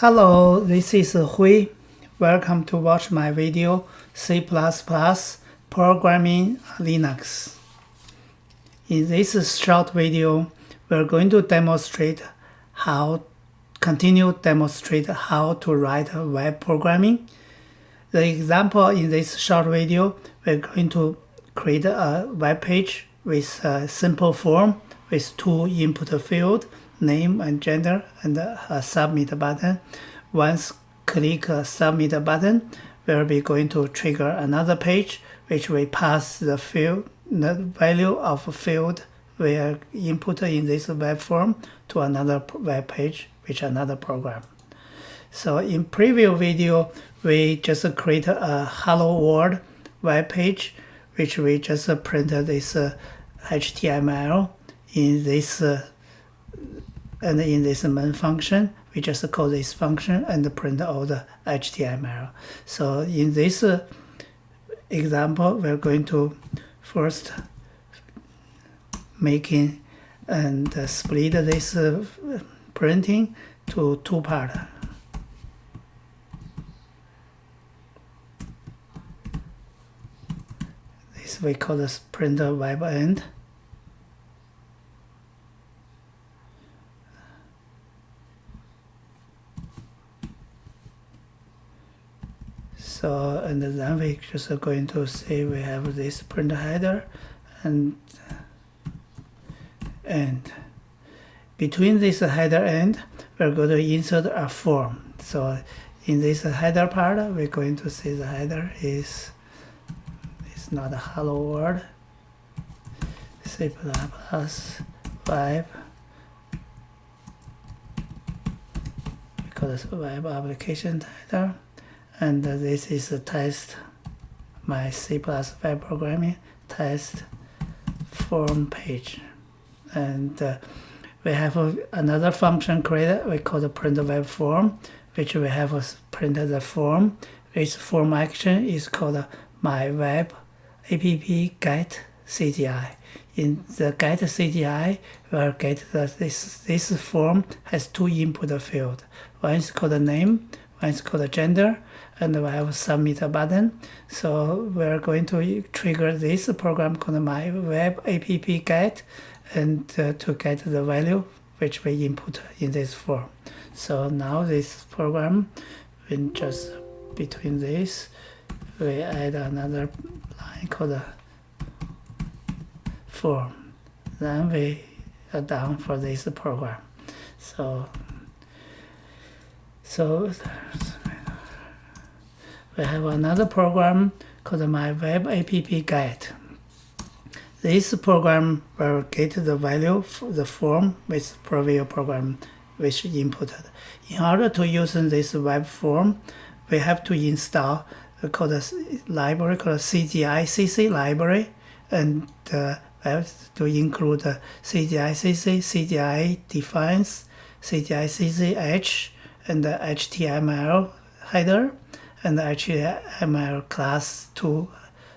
Hello, this is Hui. Welcome to watch my video C++ Programming Linux. In this short video, we're going to demonstrate how to write web programming. The example in this short video, we're going to create a web page with a simple form with two input fields, name and gender, and a submit button. Once click a submit button, we'll be going to trigger another page which will pass the value of a field we are input in this web form to another web page with another program. So in previous video, we just create a hello world web page which we just print this HTML in this and in this main function, we just call this function and print all the HTML. So in this example, we're going to first making and split this printing to two parts. This we call this printer web end. So, and then we just are going to say we have this print header and between this header end, we're going to insert a form. So in this header part, we're going to say the header is not a hello world, C++ web, we call this web application title. And this is a test, my C++ web programming test form page. And we have another function created, we call the print web form, which we have printed the form. This form action is called my web app get CGI. In the get CGI, we'll get this form has two input fields. One is called name, one is called gender, and we have a submit button. So we're going to trigger this program called my web app get and to get the value which we input in this form. So now this program, when just between this, we add another line called form. Then we are done for this program. So we have another program called my web app get. This program will get the value for the form with previous program which inputted. In order to use this web form, we have to install a library called Cgicc library, and we have to include Cgicc, CGI defines, Cgicch, and the HTML header, and the HTML class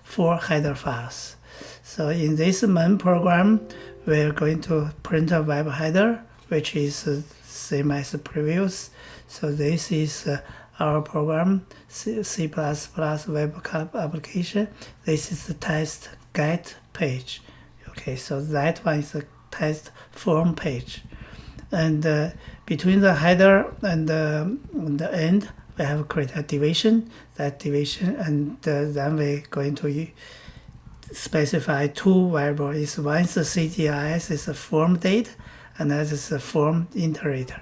4 header files. So in this main program, we're going to print a web header, which is same as the previous. So this is our program, C++ web application. This is the test get page. Okay, so that one is the test form page. And between the header and the end, we have created a division, and then we're going to specify two variables. One is the CGI, is a form date, and that is a form iterator.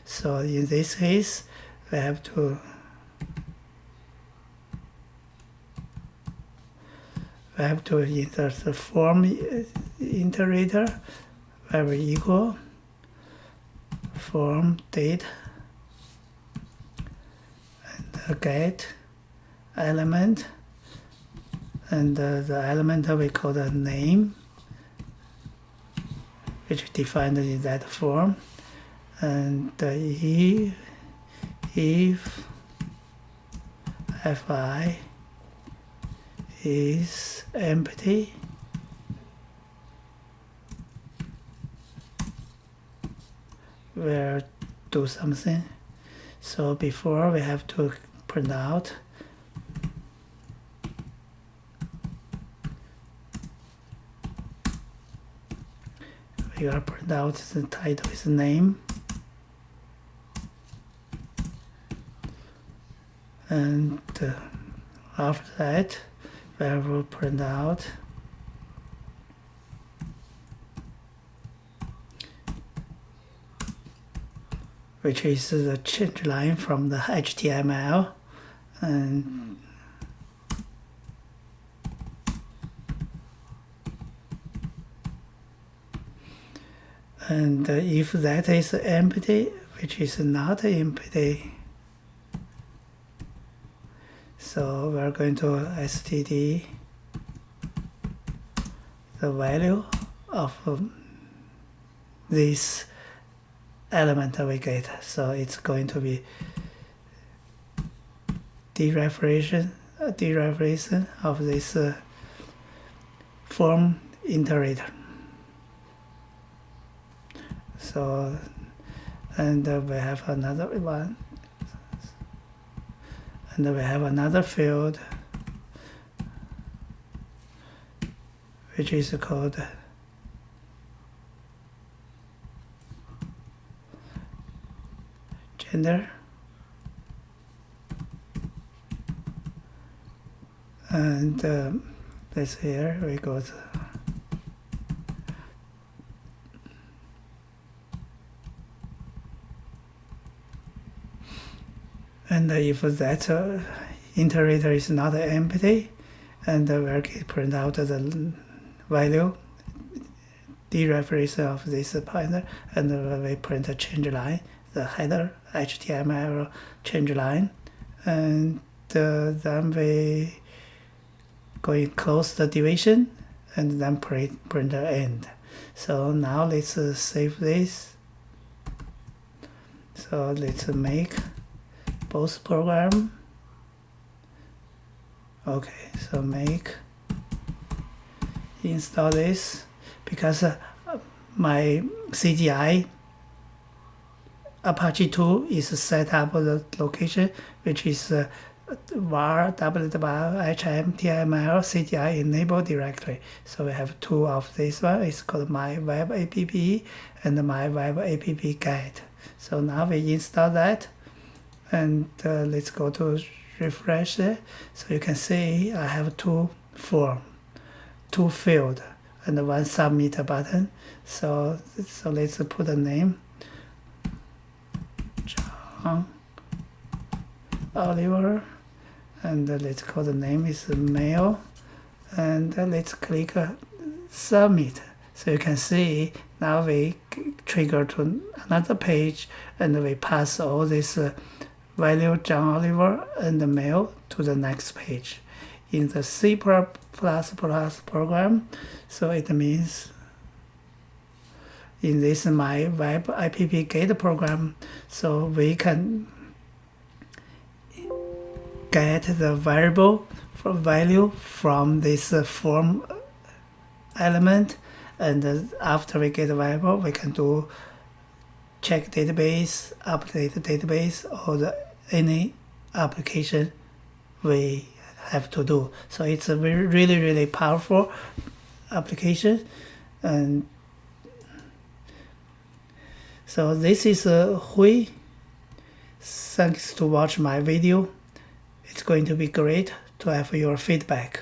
So in this case, we have to insert the form iterator where we equal form date and the get element, and the element we call the name, which defined in that form, and if fi is empty, we'll do something. So before we have to print out we will print out the title is name, and after that we will print out which is the change line from the HTML, and if that is empty, which is not empty, so we're going to std the value of this element that we get. So it's going to be dereference of this form iterator. So, and we have another one, and we have another field which is called gender, and this here we go to and if that iterator is not empty, and we'll print out the value dereference of this pointer, and we print a change line, the header HTML change line, and then we going close the division and then print the end. So now let's save this. So let's make both program. Okay, so install this, because my CGI Apache 2 is set up the location which is var www.html CGI enable directory. So we have two of this one. It's called my web app and my web app guide. So now we install that, and let's go to refresh it. So you can see I have two field and one submit button. So let's put a name, John Oliver, and let's call the name is mail, and let's click submit. So you can see now we trigger to another page, and we pass all this value John Oliver and the mail to the next page in the C++ program. So it means in this my web app get program, so we can get the variable value from this form element, and after we get the variable, we can do check database, update database, or any application we have to do. So it's a really powerful application. And so this is Hui. Thanks to watch my video. It's going to be great to have your feedback.